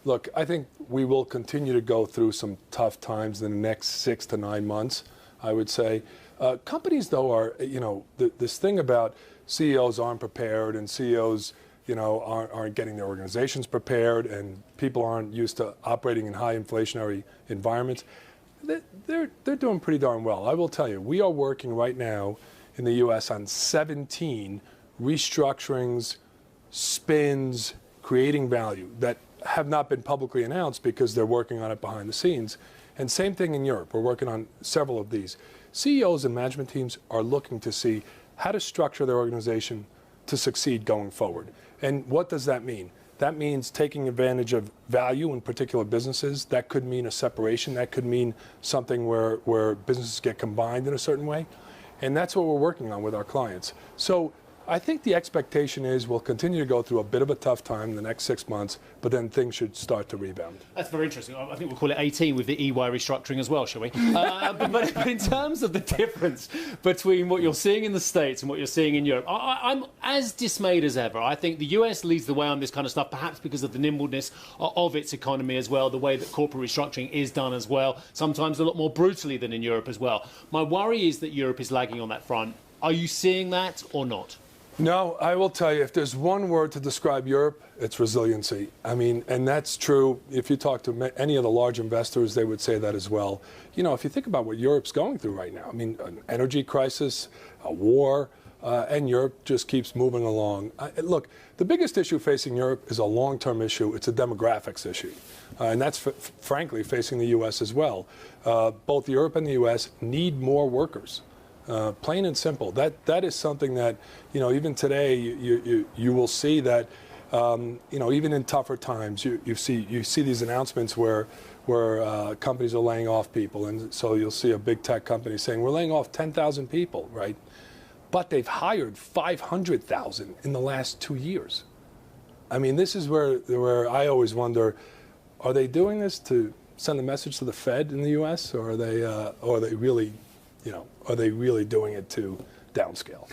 Look, I think we will continue to go through some tough times in the next 6 to 9 months, I would say. Companies, though, are, this thing about CEOs aren't prepared and CEOs, aren't getting their organizations prepared and people aren't used to operating in high inflationary environments. They're doing pretty darn well. I will tell you, we are working right now in the U.S. on 17 restructurings, spins, creating value that have not been publicly announced because they're working on it behind the scenes. And same thing in Europe. We're working on several of these. CEOs and management teams are looking to see how to structure their organization to succeed going forward. And what does that mean? That means taking advantage of value in particular businesses. That could mean a separation. That could mean something where businesses get combined in a certain way. And that's what we're working on with our clients. So I think the expectation is we'll continue to go through a bit of a tough time in the next 6 months, but then things should start to rebound. That's very interesting. I think we'll call it 18 with the EY restructuring as well, shall we? But in terms of the difference between what you're seeing in the States and what you're seeing in Europe, I'm as dismayed as ever. I think the US leads the way on this kind of stuff, perhaps because of the nimbleness of its economy as well, the way that corporate restructuring is done as well, sometimes a lot more brutally than in Europe as well. My worry is that Europe is lagging on that front. Are you seeing that or not? No, I will tell you, if there's one word to describe Europe, it's resiliency. I mean, and that's true. If you talk to any of the large investors, they would say that as well. If you think about what Europe's going through right now, I mean, an energy crisis, a war, and Europe just keeps moving along. Look, the biggest issue facing Europe is a long-term issue. It's a demographics issue. And that's, frankly, facing the U.S. as well. Both Europe and the U.S. need more workers. Plain and simple. That is something that, even today you will see that, even in tougher times, you see these announcements where companies are laying off people, and so you'll see a big tech company saying we're laying off 10,000 people, right? But they've hired 500,000 in the last 2 years. I mean, this is where I always wonder: are they doing this to send a message to the Fed in the U.S., or are they really? Are they really doing it to downscale?